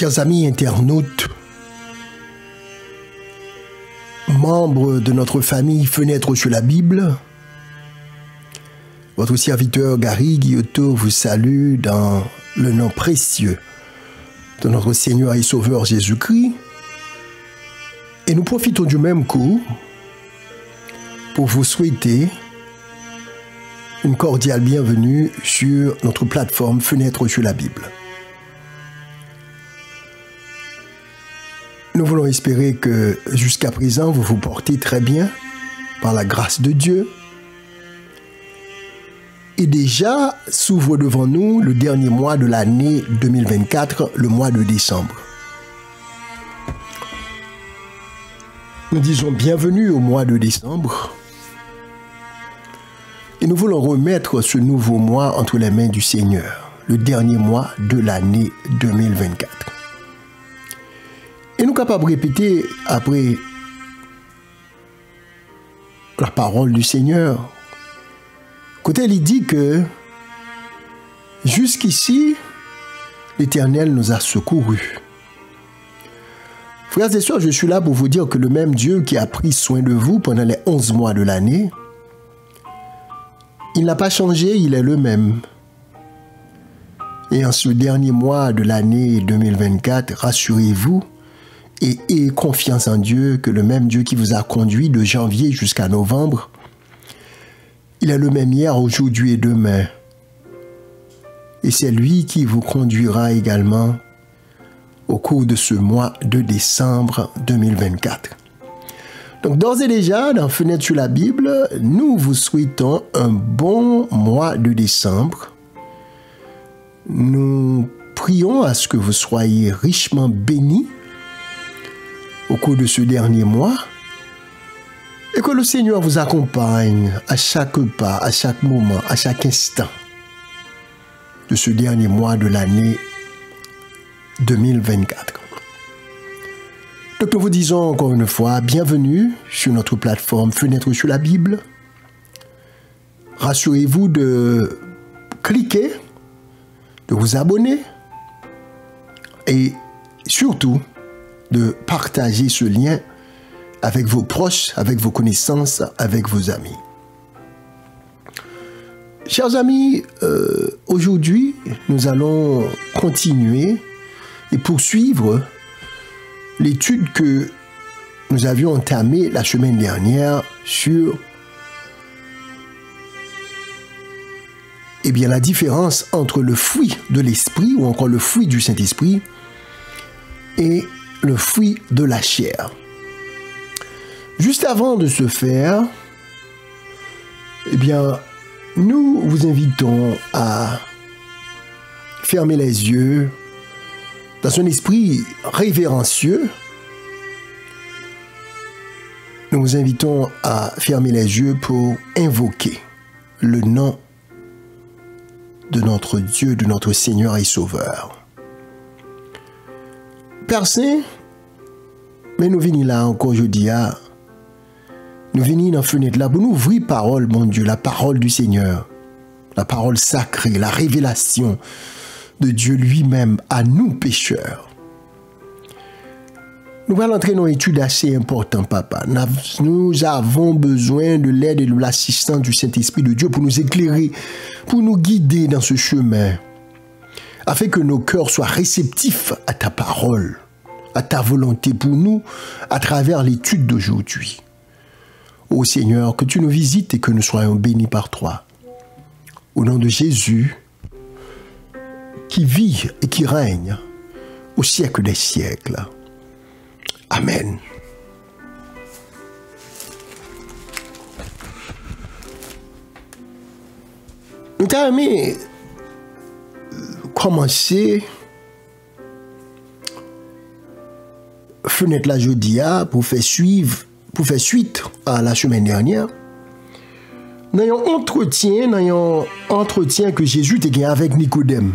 Chers amis internautes, membres de notre famille Fenêtre sur la Bible, votre serviteur Gary Guillotot vous salue dans le nom précieux de notre Seigneur et Sauveur Jésus-Christ. Et nous profitons du même coup pour vous souhaiter une cordiale bienvenue sur notre plateforme Fenêtre sur la Bible. Nous voulons espérer que jusqu'à présent vous vous portez très bien par la grâce de Dieu. Et déjà s'ouvre devant nous le dernier mois de l'année 2024, le mois de décembre. Nous disons bienvenue au mois de décembre. Et nous voulons remettre ce nouveau mois entre les mains du Seigneur, le dernier mois de l'année 2024. Et nous sommes capables de répéter après la parole du Seigneur, côté il dit que jusqu'ici, l'Éternel nous a secourus. Frères et sœurs, je suis là pour vous dire que le même Dieu qui a pris soin de vous pendant les 11 mois de l'année, il n'a pas changé, il est le même. Et en ce dernier mois de l'année 2024, rassurez-vous, et ayez confiance en Dieu que le même Dieu qui vous a conduit de janvier jusqu'à novembre, il est le même hier, aujourd'hui et demain. Et c'est lui qui vous conduira également au cours de ce mois de décembre 2024. Donc d'ores et déjà, dans Fenêtre sur la Bible, nous vous souhaitons un bon mois de décembre. Nous prions à ce que vous soyez richement bénis au cours de ce dernier mois, et que le Seigneur vous accompagne à chaque pas, à chaque moment, à chaque instant de ce dernier mois de l'année 2024. Donc nous vous disons encore une fois, bienvenue sur notre plateforme Fenêtre sur la Bible. Rassurez-vous de cliquer, de vous abonner et surtout de partager ce lien avec vos proches, avec vos connaissances, avec vos amis. Chers amis, aujourd'hui, nous allons continuer et poursuivre l'étude que nous avions entamée la semaine dernière sur la différence entre le fruit de l'esprit ou encore le fruit du Saint-Esprit et le fruit de la chair. Juste avant de ce faire, nous vous invitons à fermer les yeux dans un esprit révérencieux. Nous vous invitons à fermer les yeux pour invoquer le nom de notre Dieu, de notre Seigneur et Sauveur. Père Saint, mais nous venons là encore aujourd'hui, nous venons dans la fenêtre là pour nous ouvrir parole, mon Dieu, la parole du Seigneur, la parole sacrée, la révélation de Dieu lui-même à nous pécheurs. Nous allons entrer dans une étude assez importante, papa. Nous avons besoin de l'aide et de l'assistance du Saint-Esprit de Dieu pour nous éclairer, pour nous guider dans ce chemin, afin que nos cœurs soient réceptifs à ta parole, à ta volonté pour nous, à travers l'étude d'aujourd'hui. Ô Seigneur, que tu nous visites et que nous soyons bénis par toi. Au nom de Jésus, qui vit et qui règne au siècle des siècles. Amen. Nous avons aimé commencer Fenêtre la Jodia pour faire suite à la semaine dernière. Dans un entretien que Jésus a gagné avec Nicodème.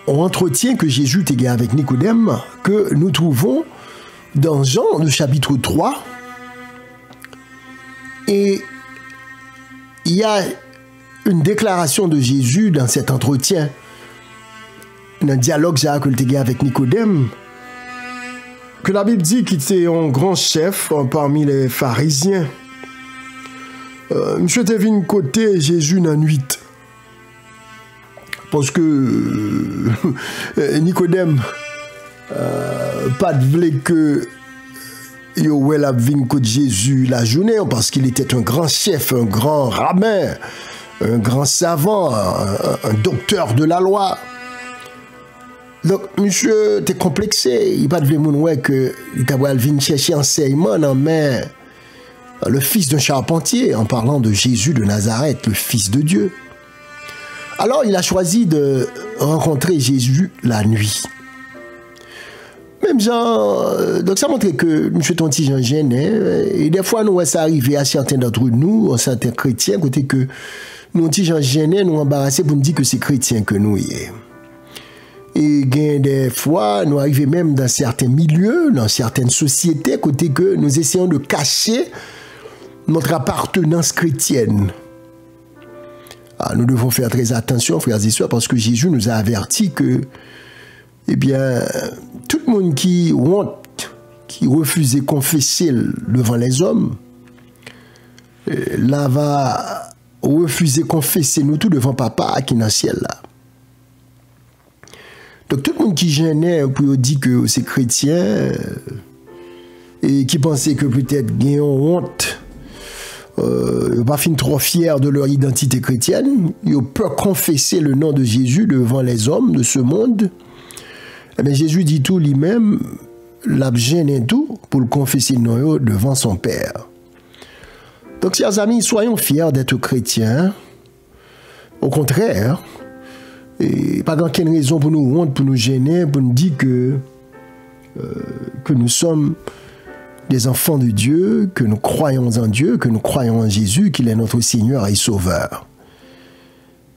Un entretien que Jésus a gagné avec Nicodème que nous trouvons dans Jean, le chapitre 3. Et il y a une déclaration de Jésus dans cet entretien dans le dialogue que tu as avec Nicodème, que la Bible dit qu'il était un grand chef parmi les pharisiens. Monsieur était venu côté Jésus dans la nuit. Parce que Nicodème pas de voulait que il a venu côté Jésus la journée parce qu'il était un grand chef, un grand rabbin, un grand savant, un docteur de la loi. Donc, monsieur était complexé. Il pas de voulait que il venu chercher enseignement dans mais le fils d'un charpentier, en parlant de Jésus de Nazareth, le fils de Dieu. Alors, il a choisi de rencontrer Jésus la nuit. Même genre, donc ça montre que M. Tonti Jean gêné, et des fois, nous, ça arrive à certains d'entre nous, à certains chrétiens, côté que nous, Jean gêné, nous embarrassés pour nous dire que c'est chrétien que nous y est. Et des fois, nous arrivons même dans certains milieux, dans certaines sociétés, côté que nous essayons de cacher notre appartenance chrétienne. Ah, nous devons faire très attention, frères et sœurs, parce que Jésus nous a averti que, eh bien, tout le monde qui honte, qui refuse de confesser devant les hommes, là va refuser de confesser nous tout devant Papa qui est dans le ciel là. Donc tout le monde qui gênait pour dire que c'est chrétien et qui pensait que peut-être ils ont honte, pas fin trop fiers de leur identité chrétienne, ils peuvent confesser le nom de Jésus devant les hommes de ce monde. Eh bien, Jésus dit tout lui-même, l'a gêné tout pour le confesser le nom devant son Père. Donc, chers amis, soyons fiers d'être chrétiens. Au contraire, et pas aucune raison pour nous honte, pour nous gêner, pour nous dire que nous sommes des enfants de Dieu, que nous croyons en Dieu, que nous croyons en Jésus, qu'il est notre Seigneur et Sauveur.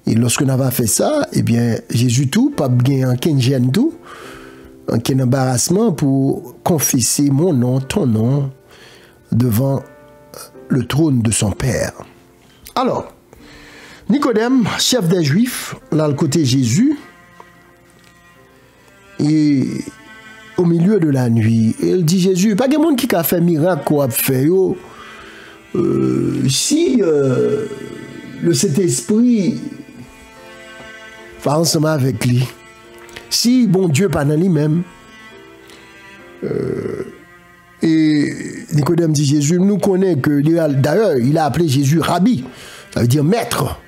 Et lorsque nous avons fait ça, eh bien, Jésus tout, pas bien aucun gêne tout, aucun embarrassement pour confesser mon nom, ton nom, devant le trône de son Père. Alors, Nicodème, chef des Juifs, là, le côté Jésus, et au milieu de la nuit, il dit Jésus, pas de monde qui a fait miracle qu'on a fait, si le Saint-Esprit va ensemble avec lui, si bon Dieu pas dans lui-même, et Nicodème dit Jésus, nous connaissons que, d'ailleurs, il a appelé Jésus Rabbi, ça veut dire maître.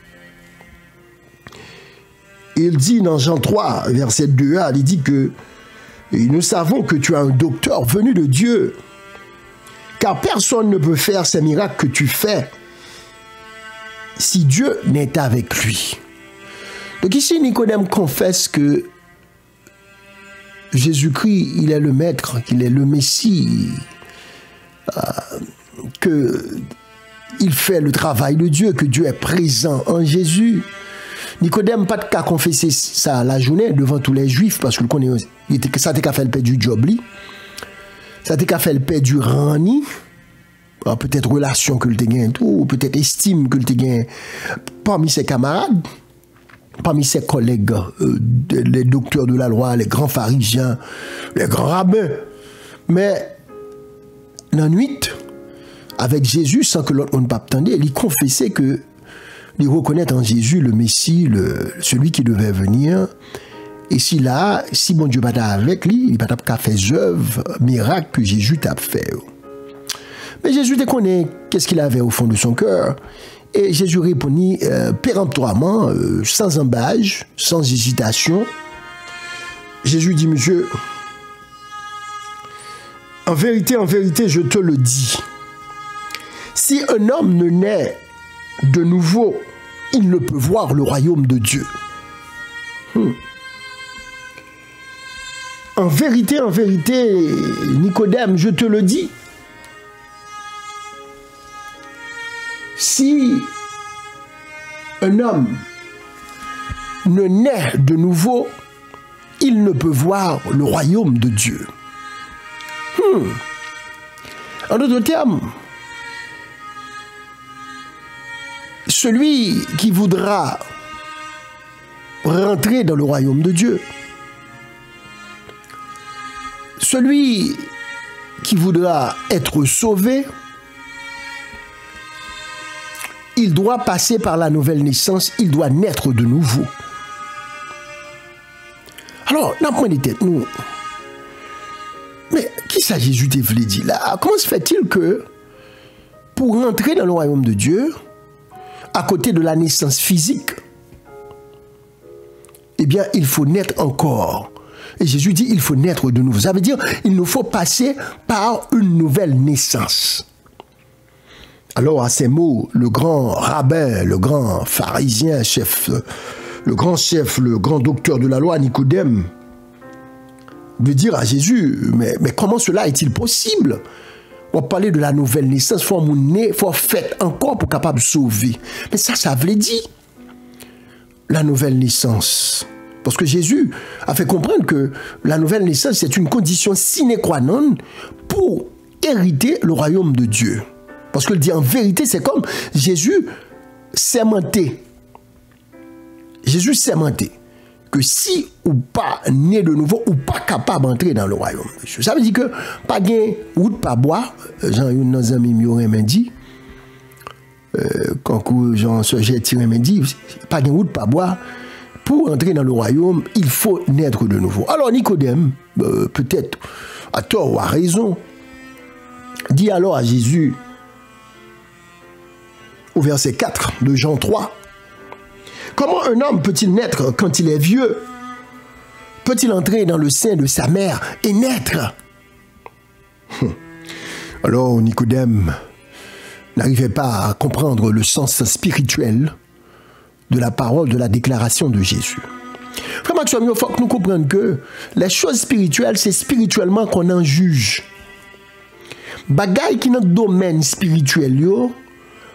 Il dit dans Jean 3, verset 2a, il dit que nous savons que tu es un docteur venu de Dieu, car personne ne peut faire ces miracles que tu fais si Dieu n'est avec lui. Donc ici, Nicodème confesse que Jésus-Christ, il est le maître, qu'il est le Messie, qu'il fait le travail de Dieu, que Dieu est présent en Jésus. Nicodème pas de qu'à confesser ça la journée devant tous les Juifs parce que ça t'a fait le paix du job li, ça t'a fait le paix du rani, peut-être relation que le te gagne tout, ou peut-être estime que le te gagne parmi ses camarades, parmi ses collègues, les docteurs de la loi, les grands pharisiens, les grands rabbins. Mais la nuit, avec Jésus, sans que l'autre ne pas attendre, il confessait que il reconnaît en Jésus le Messie, celui qui devait venir. Et si bon Dieu pas avec lui, il n'a pas fait œuvre, miracle que Jésus t'a fait. Mais Jésus te connaît qu'est-ce qu'il avait au fond de son cœur. Et Jésus répondit péremptoirement, sans embâche, sans hésitation. Jésus dit, monsieur, en vérité, je te le dis. Si un homme ne naît de nouveau, il ne peut voir le royaume de Dieu. En vérité, Nicodème, je te le dis. Si un homme ne naît de nouveau, il ne peut voir le royaume de Dieu. En d'autres termes, celui qui voudra rentrer dans le royaume de Dieu celui qui voudra être sauvé, il doit passer par la nouvelle naissance, il doit naître de nouveau. Alors, n'a pas de tête, nous. Mais qui ça Jésus te voulait dire là? Comment se fait-il que pour entrer dans le royaume de Dieu, à côté de la naissance physique, eh bien, il faut naître encore. Et Jésus dit, il faut naître de nouveau. Ça veut dire, il nous faut passer par une nouvelle naissance. Alors, à ces mots, le grand rabbin, le grand pharisien, chef, le grand docteur de la loi, Nicodème, veut dire à Jésus, mais comment cela est-il possible? On va parler de la nouvelle naissance, il faut faire encore pour capable de sauver. Mais ça veut dire la nouvelle naissance. Parce que Jésus a fait comprendre que la nouvelle naissance, c'est une condition sine qua non pour hériter le royaume de Dieu. Parce que le dit en vérité, c'est comme Jésus sermenté. Jésus sermenté. Que si ou pas né de nouveau, ou pas capable d'entrer dans le royaume de Dieu. Ça veut dire que pas gain route pas bois, Jean dans un mimio m'a dit, quand Jean j'ai tiré m'a dit, pas gain route pas bois. Pour entrer dans le royaume, il faut naître de nouveau. Alors Nicodème, peut-être à tort ou à raison, dit alors à Jésus, au verset 4 de Jean 3, comment un homme peut-il naître quand il est vieux? Peut-il entrer dans le sein de sa mère et naître? Alors Nicodème n'arrivait pas à comprendre le sens spirituel de la parole, de la déclaration de Jésus. Frère Maxime, il faut que nous comprenions que les choses spirituelles, c'est spirituellement qu'on en juge. Bagaille qui est notre domaine spirituel, il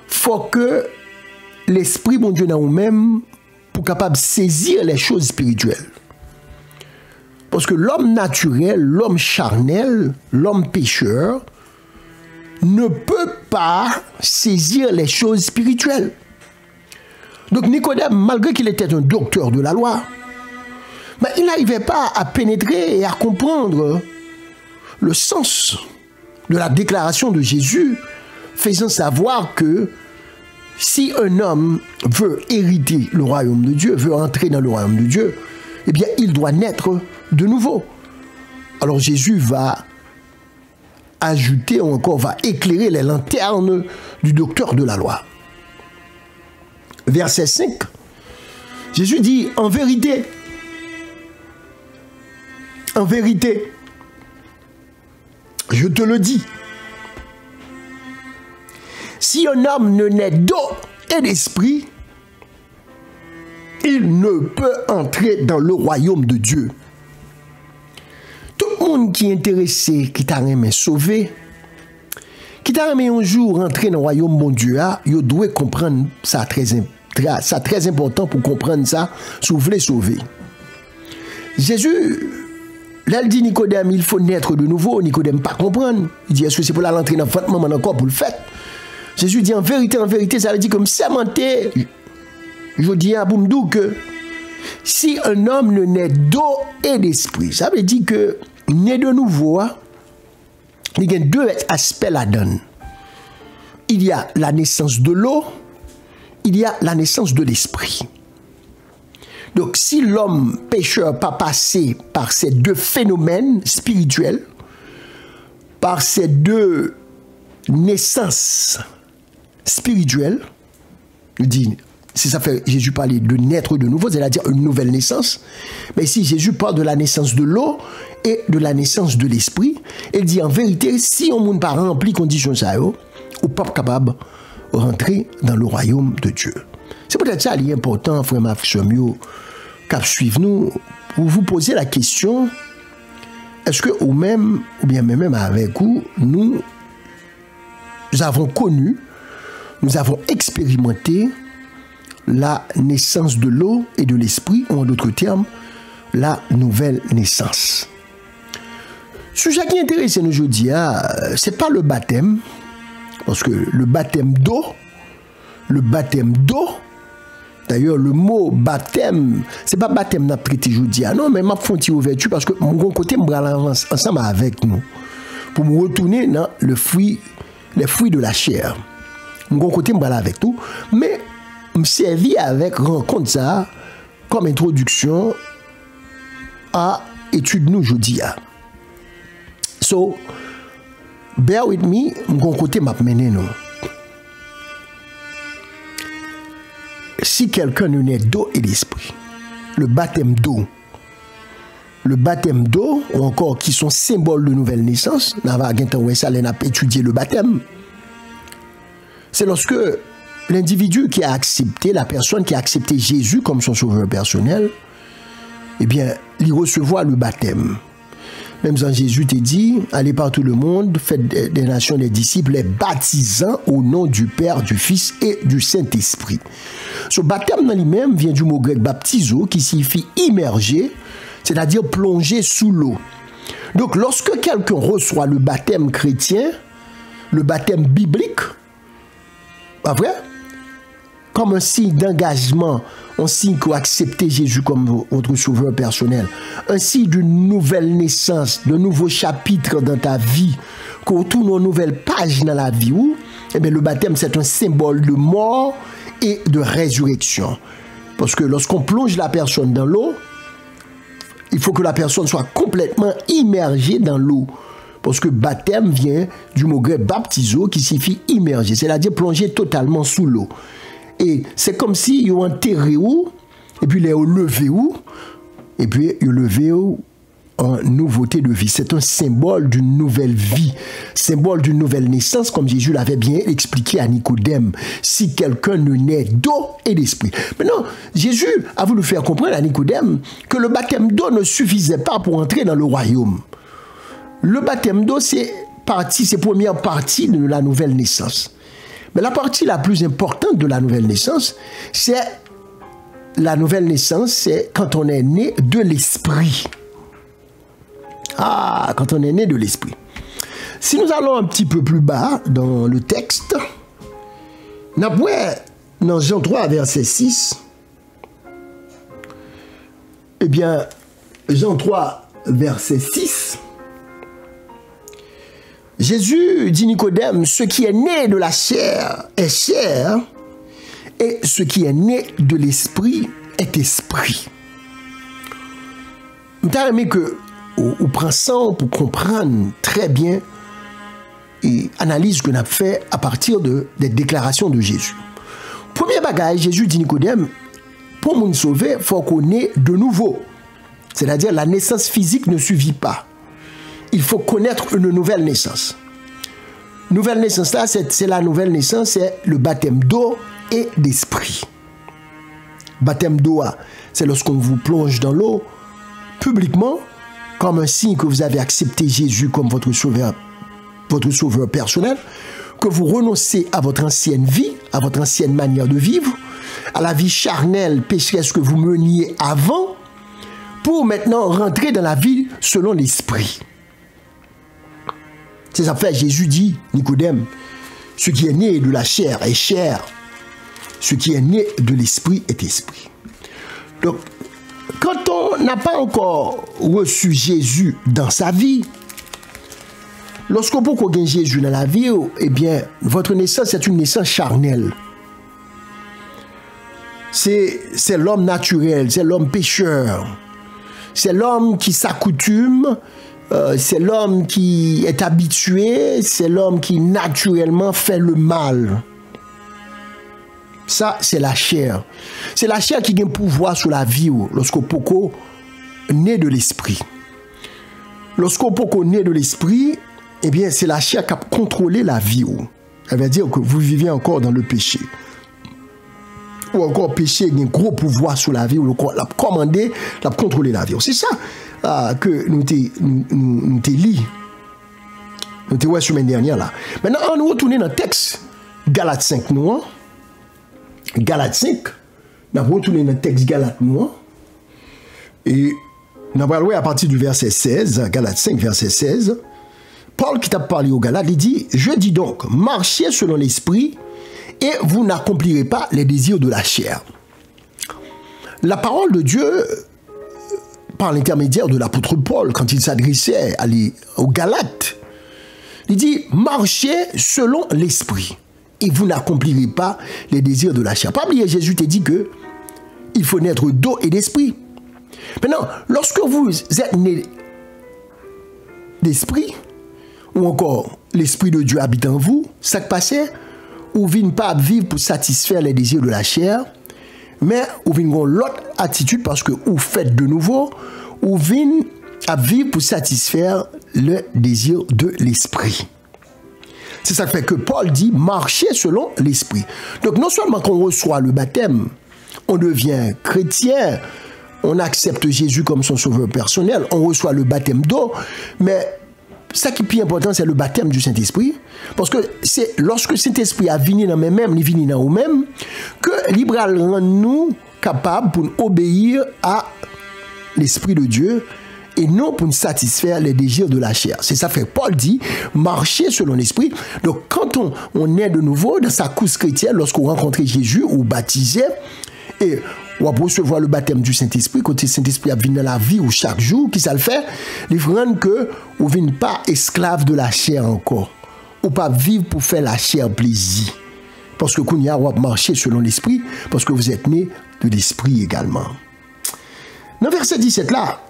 faut que l'esprit bon Dieu dans nous-mêmes pour capable de saisir les choses spirituelles. Parce que l'homme naturel, l'homme charnel, l'homme pécheur ne peut pas saisir les choses spirituelles. Donc Nicodème, malgré qu'il était un docteur de la loi, mais il n'arrivait pas à pénétrer et à comprendre le sens de la déclaration de Jésus, faisant savoir que si un homme veut hériter le royaume de Dieu, veut entrer dans le royaume de Dieu, eh bien, il doit naître de nouveau. Alors Jésus va ajouter ou encore va éclairer les lanternes du docteur de la loi. Verset 5, Jésus dit, en vérité, je te le dis, si un homme ne naît d'eau et d'esprit, il ne peut entrer dans le royaume de Dieu. Tout le monde qui est intéressé, qui t'a aimé sauver, qui t'a aimé un jour entrer dans le royaume de Dieu, il doit comprendre ça très important pour comprendre ça, si vous voulez sauver. Jésus, là, il dit Nicodème, il faut naître de nouveau. Nicodème pas comprendre. Il dit, est-ce que c'est pour l'entrer dans votre maman encore pour le faire? Jésus dit, en vérité, ça veut dire comme sermenté. Je dis à Boumdou que si un homme ne naît d'eau et d'esprit, ça veut dire que né de nouveau, il y a deux aspects là-dedans. Il y a la naissance de l'eau, il y a la naissance de l'esprit. Donc, si l'homme pécheur n'a pas passé par ces deux phénomènes spirituels, par ces deux naissances spirituelles, si ça fait Jésus parler de naître de nouveau, c'est-à-dire une nouvelle naissance, mais ici Jésus parle de la naissance de l'eau et de la naissance de l'esprit, il dit en vérité, si on n'a pas rempli conditions ça, on n'est pas capable de rentrer dans le royaume de Dieu. C'est peut-être ça qui est important, frère Maximio, qu'à suivre nous, pour vous poser la question, est-ce que ou bien même avec vous, nous avons connu, nous avons expérimenté la naissance de l'eau et de l'esprit, ou en d'autres termes, la nouvelle naissance. Sujet qui intéresse nous aujourd'hui, ce n'est pas le baptême, parce que le baptême d'eau, D'ailleurs, le mot baptême, c'est pas baptême n'a traité aujourd'hui, non, mais m'a fonti ouverture parce que mon côté me ensemble avec nous pour me retourner dans les fruits de la chair. Mon côté me avec tout, mais me servi avec rencontre ça comme introduction à étude nous aujourd'hui. So, bear with me, mon côté m'a mené nous. Si quelqu'un ne naît d'eau et d'esprit, le baptême d'eau, ou encore qui sont symboles de nouvelle naissance, on a étudié le baptême, c'est lorsque l'individu qui a accepté, la personne qui a accepté Jésus comme son sauveur personnel, eh bien, il recevra le baptême. Même Jean Jésus t'a dit, allez par tout le monde, faites des nations des disciples, les baptisant au nom du Père, du Fils et du Saint-Esprit. Ce baptême dans lui-même vient du mot grec baptizo, qui signifie immerger, c'est-à-dire plonger sous l'eau. Donc, lorsque quelqu'un reçoit le baptême chrétien, le baptême biblique, pas vrai? Comme un signe d'engagement, un signe qu'on accepte Jésus comme votre sauveur personnel, un signe d'une nouvelle naissance, de nouveaux chapitres dans ta vie, qu'on tourne une nouvelle page dans la vie, eh bien, le baptême, c'est un symbole de mort et de résurrection. Parce que lorsqu'on plonge la personne dans l'eau, il faut que la personne soit complètement immergée dans l'eau. Parce que baptême vient du mot grec baptizo qui signifie immerger, c'est-à-dire plonger totalement sous l'eau. Et c'est comme si ils ont enterré où, et puis ils ont levé où, et puis ils ont levé où en nouveauté de vie. C'est un symbole d'une nouvelle vie, symbole d'une nouvelle naissance, comme Jésus l'avait bien expliqué à Nicodème. Si quelqu'un ne naît d'eau et d'esprit. Maintenant, Jésus a voulu faire comprendre à Nicodème que le baptême d'eau ne suffisait pas pour entrer dans le royaume. Le baptême d'eau, c'est première partie de la nouvelle naissance. Mais la partie la plus importante de la nouvelle naissance, c'est quand on est né de l'esprit. Ah, quand on est né de l'esprit. Si nous allons un petit peu plus bas dans le texte, dans Jean 3, verset 6, eh bien, Jean 3, verset 6, Jésus dit Nicodème, ce qui est né de la chair est chair, et ce qui est né de l'esprit est esprit. Vous avez aimé que on prend ça pour comprendre très bien et analyse que nous avons fait à partir des déclarations de Jésus. Premier bagage, Jésus dit Nicodème, pour nous sauver, il faut qu'on ait de nouveau. C'est-à-dire la naissance physique ne suffit pas. Il faut connaître une nouvelle naissance. Nouvelle naissance là, c'est la nouvelle naissance, c'est le baptême d'eau et d'esprit. Baptême d'eau, c'est lorsqu'on vous plonge dans l'eau publiquement, comme un signe que vous avez accepté Jésus comme votre sauveur personnel, que vous renoncez à votre ancienne vie, à votre ancienne manière de vivre, à la vie charnelle, pécheresse que vous meniez avant, pour maintenant rentrer dans la vie selon l'esprit. C'est ça fait Jésus dit, Nicodème, ce qui est né de la chair est chair, ce qui est né de l'esprit est esprit. Donc, quand on n'a pas encore reçu Jésus dans sa vie, lorsqu'on peut gagner Jésus dans la vie, eh bien, votre naissance est une naissance charnelle. C'est l'homme naturel, c'est l'homme pécheur, c'est l'homme qui s'accoutume, c'est l'homme qui est habitué, c'est l'homme qui naturellement fait le mal. Ça, c'est la chair. C'est la chair qui a un pouvoir sur la vie lorsqu'on peut naît de l'esprit. Lorsqu'on peut naît de l'esprit, eh bien, c'est la chair qui a contrôlé la vie. Ça veut dire que vous vivez encore dans le péché. Ou encore péché a un gros pouvoir sur la vie, ou l'a commandé, l'a contrôlé la vie. C'est ça que nous t'ai lu. Nous t'ai vu la semaine dernière là. Maintenant, on nous retourne dans le texte Galates 5, nous. Galates 5, nous avons retourné dans le texte Galates, nous. Et nous avons parlé à partir du verset 16, Galates 5, verset 16. Paul qui t'a parlé au Galates, il dit, je dis donc, marchez selon l'esprit et vous n'accomplirez pas les désirs de la chair. la parole de Dieu, par l'intermédiaire de l'apôtre Paul, quand il s'adressait aux Galates, il dit, marchez selon l'esprit, et vous n'accomplirez pas les désirs de la chair. Pas oublier, Jésus t'a dit que il faut naître d'eau et d'esprit. Maintenant, lorsque vous êtes né d'esprit, ou encore l'esprit de Dieu habite en vous, ça qui passe, ou ne pas vivre pour satisfaire les désirs de la chair, mais ou venez l'autre attitude parce que vous faites de nouveau, ou venez à vivre pour satisfaire le désir de l'esprit. C'est ça qui fait que Paul dit marcher selon l'esprit. Donc non seulement qu'on reçoit le baptême, on devient chrétien, on accepte Jésus comme son sauveur personnel, on reçoit le baptême d'eau, mais ça qui est plus important, c'est le baptême du Saint-Esprit. Parce que c'est lorsque le Saint-Esprit a venu dans nous-mêmes, il vient dans nous-mêmes, que l'Ibre rend nous capables pour obéir à l'Esprit de Dieu et non pour nous satisfaire les désirs de la chair. C'est ça que Paul dit, marcher selon l'Esprit. Donc quand on est de nouveau dans sa course chrétienne, lorsqu'on rencontre Jésus ou baptisé, et on va recevoir le baptême du Saint-Esprit, quand le Saint-Esprit vient dans la vie ou chaque jour, qui ça le fait, il faut rendre que on ne vienne pas esclave de la chair encore, ou pas vivre pour faire la chair plaisir. Parce que qu'on y a marché selon l'Esprit, parce que vous êtes né de l'Esprit également. Dans verset 17 là,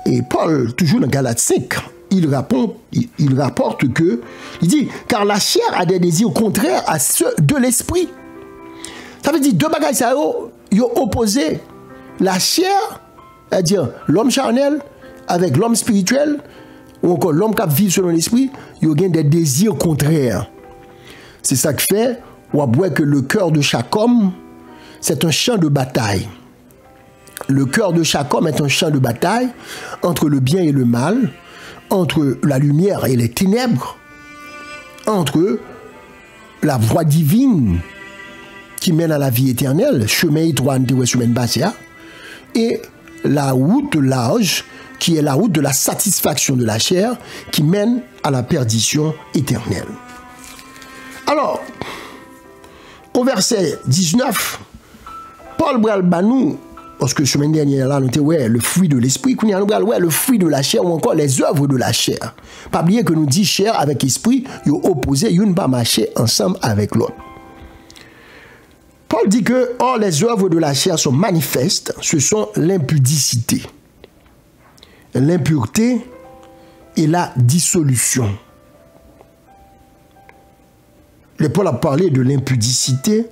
et Paul, toujours dans Galates 5, il rapporte que, il dit, car la chair a des désirs contraires à ceux de l'Esprit. Ça veut dire, deux bagages, ça y ont opposé la chair, c'est-à-dire l'homme charnel, avec l'homme spirituel, ou encore l'homme qui vit selon l'esprit, il y a des désirs contraires. C'est ça qui fait, on voit que le cœur de chaque homme, c'est un champ de bataille. Le cœur de chaque homme est un champ de bataille entre le bien et le mal, entre la lumière et les ténèbres, entre la voie divine qui mène à la vie éternelle, chemin étroit, chemin basse, et la route large, qui est la route de la satisfaction de la chair, qui mène à la perdition éternelle. Alors, au verset 19, Paul Bralbanou, parce que semaine dernière, là, nous avons ouais, le fruit de l'esprit, nous avons ouais, le fruit de la chair ou encore les œuvres de la chair. Pas oublier que nous dit chair avec esprit, ils sont opposés, ils ne pas marcher ensemble avec l'autre. Paul dit que, or, les œuvres de la chair sont manifestes, ce sont l'impudicité, l'impureté et la dissolution. Le Paul a parlé de l'impudicité,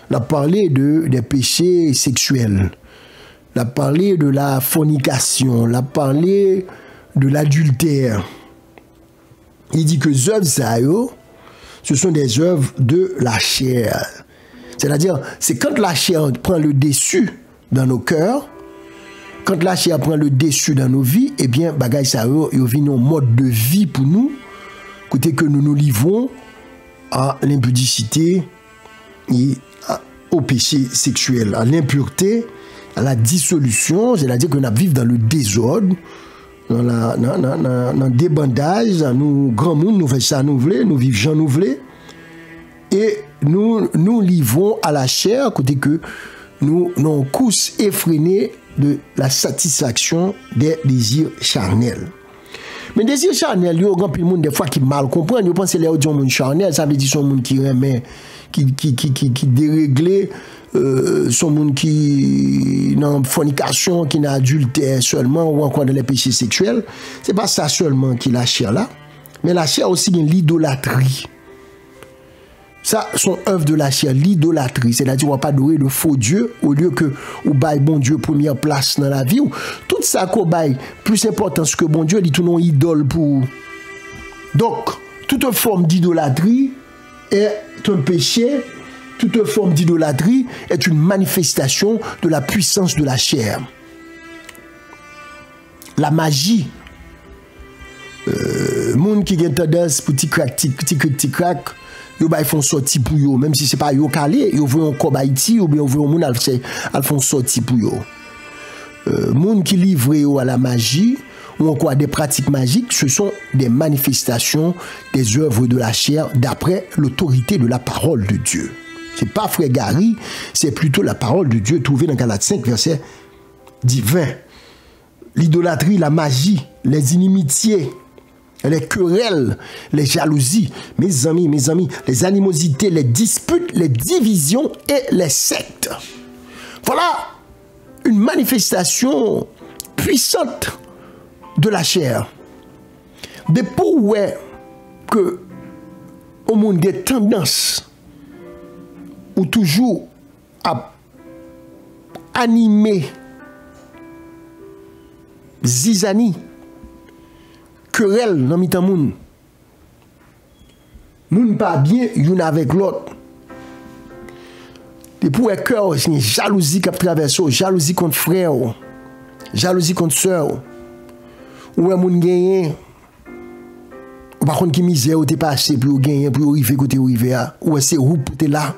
il a parlé des péchés sexuels, il a parlé de la fornication, il a parlé de l'adultère. Il dit que les œuvres, ce sont des œuvres de la chair. C'est-à-dire, c'est quand la chair prend le dessus dans nos cœurs, quand la chair prend le dessus dans nos vies, eh bien, bagay ça il vient un mode de vie pour nous, côté que nous nous livrons à l'impudicité et au péché sexuel, à l'impureté, à la dissolution, c'est-à-dire que nous vivons dans le désordre, dans le débandage, nous, grand monde, nous faisons ça, nous voulons, nous vivons Jean, nous voulons, et nous livrons à la chair, côté que nous avons course effrénée de la satisfaction des désirs charnels. Mais les désirs charnels, il y a grand peu de monde des fois qui mal comprennent. Ils pensent que les gens charnel, ça veut dire son monde qui remet, qui déréglé, son monde qui dans fornication, qui n'a adultère seulement ou encore dans les péchés sexuels. C'est pas ça seulement qui la chair là, mais la chair aussi une l'idolâtrie. Ça, sont œuvres de la chair, l'idolâtrie. C'est-à-dire qu'on ne va pas adorer le faux Dieu au lieu que on baille bon Dieu première place dans la vie. Tout ça qu'on baille plus important que bon Dieu, dit tout non idole pour. Donc, toute forme d'idolâtrie est un péché. Toute forme d'idolâtrie est une manifestation de la puissance de la chair. La magie. Monde qui a tendance pour tic crack. Ils font sortir pour eux, même si ce n'est pas eux calé, ils vont encore Haïti ou bien ils vont font sortir pour eux. Monde qui livrent à la magie ou encore à des pratiques magiques, ce sont des manifestations des œuvres de la chair d'après l'autorité de la parole de Dieu. C'est pas frère Gary, c'est plutôt la parole de Dieu trouvée dans Galates 5, verset 20. L'idolâtrie, la magie, les inimitiés, les querelles, les jalousies, mes amis, les animosités, les disputes, les divisions et les sectes. Voilà une manifestation puissante de la chair. De pour que au monde des tendances ou toujours à animer zizani querelle dans mitan moun pas bien yon avec l'autre et pour un cœur une jalousie qui traverse jalousie contre frère jalousie contre sœur ou un moun gagné par contre qui misère ou t'es passé pour gagner pour arriver côté arriver ou c'est où pour t'es là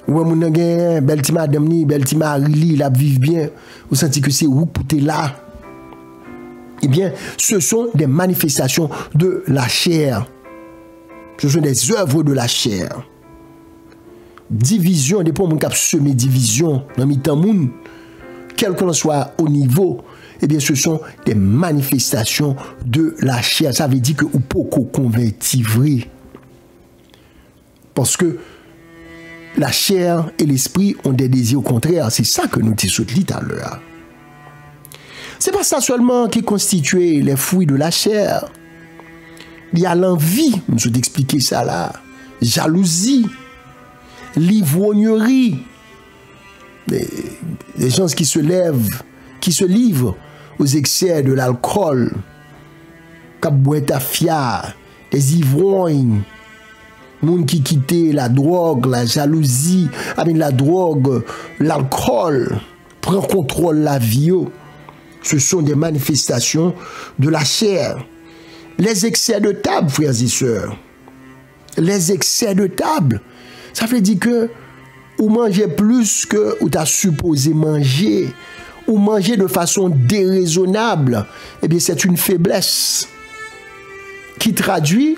ou un moun gagné belle ti madame ni belle ti mari li la vivre bien ou senti que c'est où pour t'es là. Eh bien, ce sont des manifestations de la chair. Ce sont des œuvres de la chair. Division, des pour mon cap semer division dans mitan moun, quel qu'on soit au niveau, eh bien, ce sont des manifestations de la chair. Ça veut dire que ou poko converti vrai. Parce que la chair et l'esprit ont des désirs contraires. C'est ça que nous disons tout à l'heure. C'est pas ça seulement qui constitue les fruits de la chair. Il y a l'envie, je vais t'expliquer ça là, jalousie, l'ivrognerie, les gens qui se lèvent, qui se livrent aux excès de l'alcool, des ivrognes, monde qui quittent la drogue, la jalousie, avec la drogue, l'alcool, prend contrôle la vie. Ce sont des manifestations de la chair. Les excès de table, frères et sœurs. Les excès de table. Ça veut dire que ou manger plus que ou t'as supposé manger, ou manger de façon déraisonnable, eh bien c'est une faiblesse qui traduit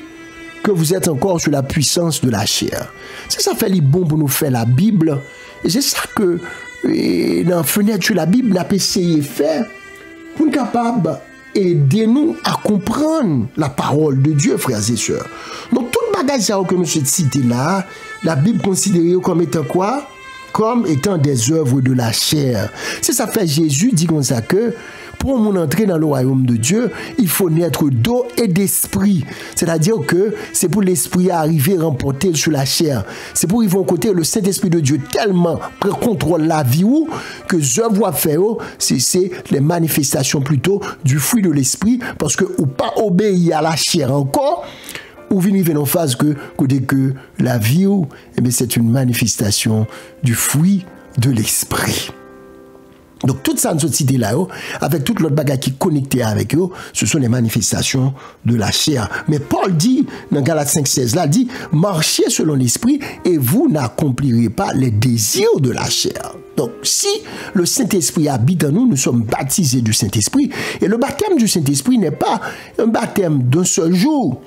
que vous êtes encore sous la puissance de la chair. C'est ça fait les bon pour nous faire la Bible. Et c'est ça que dans la fenêtre sur la Bible, on a essayé de faire pour être capable d'aider-nous à comprendre la parole de Dieu, frères et sœurs. Donc, tout le bagage que nous sommes cités là, la Bible considère comme étant quoi? Comme étant des œuvres de la chair. C'est ça fait Jésus dit comme ça que pour mon entrer dans le royaume de Dieu, il faut naître d'eau et d'esprit. C'est-à-dire que c'est pour l'esprit arriver à remporter sur la chair. C'est pour ils vont côté le Saint-Esprit de Dieu tellement prend contrôle la vie ou que je vois faire c'est les manifestations plutôt du fruit de l'esprit parce que ou pas obéir à la chair encore ou venir en phase que la vie ou eh bien c'est une manifestation du fruit de l'esprit. Donc, toute ça, nous cité là, avec toute l'autre bagage qui est connecté avec eux, ce sont les manifestations de la chair. Mais Paul dit, dans Galates 5,16, là, dit, marchez selon l'esprit et vous n'accomplirez pas les désirs de la chair. Donc, si le Saint-Esprit habite en nous, nous sommes baptisés du Saint-Esprit. Et le baptême du Saint-Esprit n'est pas un baptême d'un seul jour.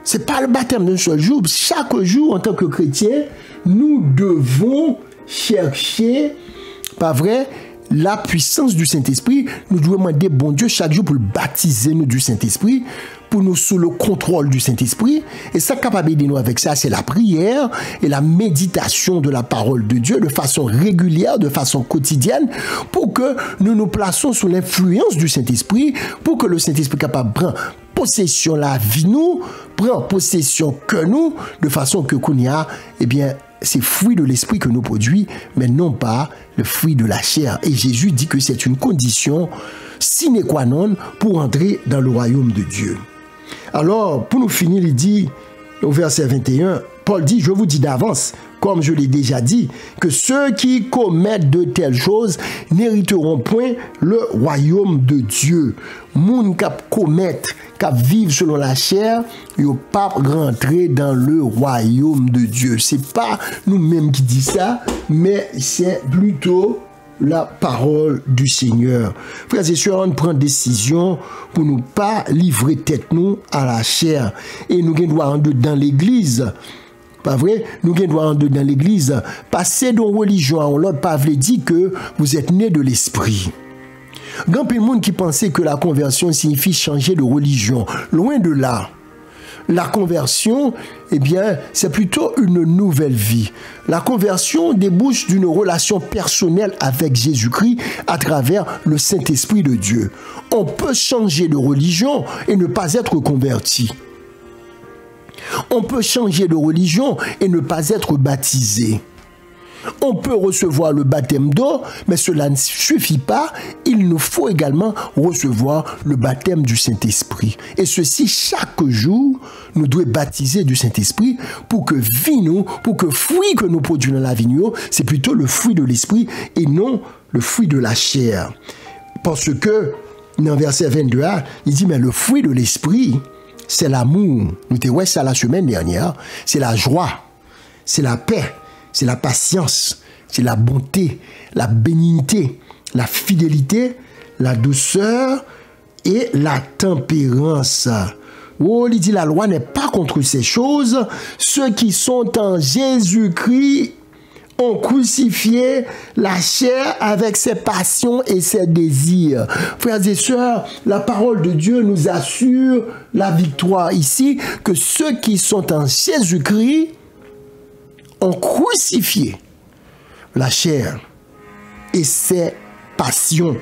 C'est pas le baptême d'un seul jour. Chaque jour, en tant que chrétien, nous devons chercher pas vrai, la puissance du Saint-Esprit, nous devons demander bon Dieu chaque jour pour le baptiser nous du Saint-Esprit, pour nous sous le contrôle du Saint-Esprit. Et ça, capable de nous avec ça, c'est la prière et la méditation de la parole de Dieu de façon régulière, de façon quotidienne, pour que nous nous plaçons sous l'influence du Saint-Esprit, pour que le Saint-Esprit capable de prendre possession la vie nous, prend possession que nous, de façon que qu'on y a, eh bien, c'est fruit de l'esprit que nous produisons, mais non pas le fruit de la chair. Et Jésus dit que c'est une condition sine qua non pour entrer dans le royaume de Dieu. Alors, pour nous finir, il dit, au verset 21, Paul dit, je vous dis d'avance, comme je l'ai déjà dit, que ceux qui commettent de telles choses n'hériteront point le royaume de Dieu. Moun kap commettre, kap vivre selon la chair, yo pas rentrer dans le royaume de Dieu. C'est pas nous-mêmes qui dit ça, mais c'est plutôt la parole du Seigneur. Frères et sœurs, on prend décision pour nous pas livrer tête nous à la chair. Et nous devons dans l'église. Pas vrai? Nous devons dans l'église passer d'une religion à l'autre, pas veut dire que vous êtes né de l'esprit. Grand peu de monde qui pensait que la conversion signifie changer de religion. Loin de là. La conversion, eh bien, c'est plutôt une nouvelle vie. La conversion débouche d'une relation personnelle avec Jésus-Christ à travers le Saint-Esprit de Dieu. On peut changer de religion et ne pas être converti. On peut changer de religion et ne pas être baptisé. On peut recevoir le baptême d'eau, mais cela ne suffit pas. Il nous faut également recevoir le baptême du Saint-Esprit. Et ceci, chaque jour, nous devons baptiser du Saint-Esprit pour que vie nous, pour que fruit que nous produisons dans la vie, c'est plutôt le fruit de l'Esprit et non le fruit de la chair. Parce que, dans verset 22, il dit, mais le fruit de l'Esprit, c'est l'amour. Nous t'ai vu ça la semaine dernière. C'est la joie, c'est la paix, c'est la patience, c'est la bonté, la bénignité, la fidélité, la douceur et la tempérance. Oh, il dit la loi n'est pas contre ces choses. Ceux qui sont en Jésus-Christ ont crucifié la chair avec ses passions et ses désirs. Frères et sœurs, la parole de Dieu nous assure la victoire ici, que ceux qui sont en Jésus-Christ ont crucifié la chair et ses passions,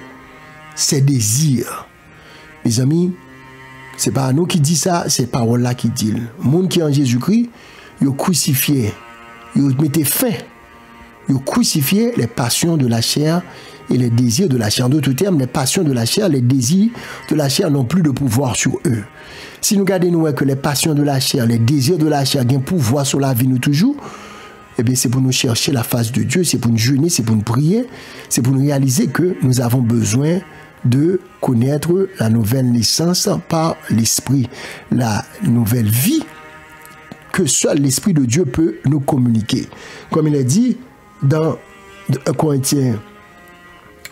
ses désirs. Mes amis, c'est pas nous qui dit ça, c'est parole là qui dit. Le monde qui est en Jésus-Christ, il a crucifié, il a mis fin, il a crucifié les passions de la chair et les désirs de la chair. En d'autres termes, les passions de la chair, les désirs de la chair n'ont plus de pouvoir sur eux. Si nous regardons nous que les passions de la chair, les désirs de la chair ont pouvoir sur la vie nous toujours, eh bien, c'est pour nous chercher la face de Dieu, c'est pour nous jeûner, c'est pour nous prier, c'est pour nous réaliser que nous avons besoin de connaître la nouvelle naissance par l'Esprit, la nouvelle vie que seul l'Esprit de Dieu peut nous communiquer. Comme il est dit dans 1 Corinthiens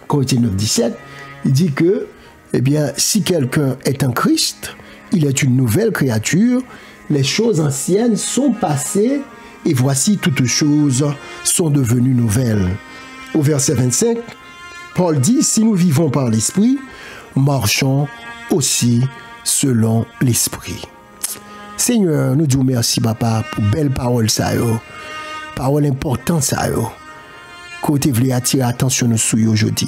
9, 17, il dit que, eh bien, si quelqu'un est en Christ, il est une nouvelle créature, les choses anciennes sont passées, et voici toutes choses sont devenues nouvelles. Au verset 25, Paul dit, si nous vivons par l'Esprit, marchons aussi selon l'Esprit. Seigneur, nous disons merci, Papa, pour belle parole, ça, yo. Parole importante, ça, yo. Côté voulez attirer attention nous sur aujourd'hui.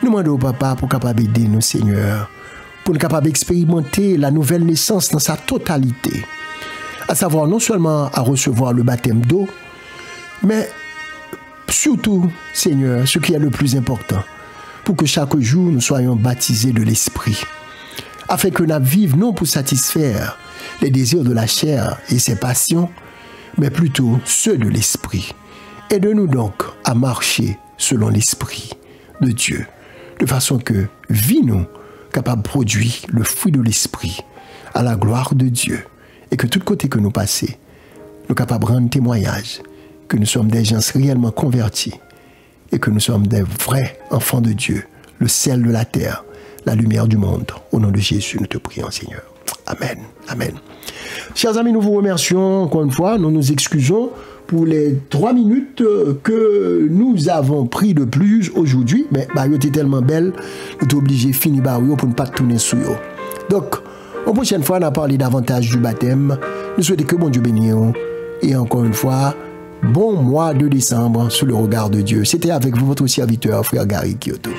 Nous demandons, Papa, pour capable aider nous, Seigneur, pour nous capable expérimenter la nouvelle naissance dans sa totalité. À savoir non seulement à recevoir le baptême d'eau, mais surtout, Seigneur, ce qui est le plus important, pour que chaque jour nous soyons baptisés de l'Esprit, afin que nous vivions non pour satisfaire les désirs de la chair et ses passions, mais plutôt ceux de l'Esprit. Aide-nous donc à marcher selon l'Esprit de Dieu, de façon que vie nous capable de produire le fruit de l'Esprit à la gloire de Dieu. Et que tout côté que nous passons, nous sommes capables de rendre témoignage que nous sommes des gens réellement convertis et que nous sommes des vrais enfants de Dieu, le sel de la terre, la lumière du monde. Au nom de Jésus, nous te prions, Seigneur. Amen. Amen. Chers amis, nous vous remercions encore une fois. Nous nous excusons pour les 3 minutes que nous avons pris de plus aujourd'hui. Mais elle était tellement belle, nous sommes obligés de finir pour ne pas tourner sur eux. Donc, la prochaine fois, on a parlé davantage du baptême. Nous souhaitons que bon Dieu bénisse. Et encore une fois, bon mois de décembre sous le regard de Dieu. C'était avec vous, votre serviteur, frère Gary Kyoto.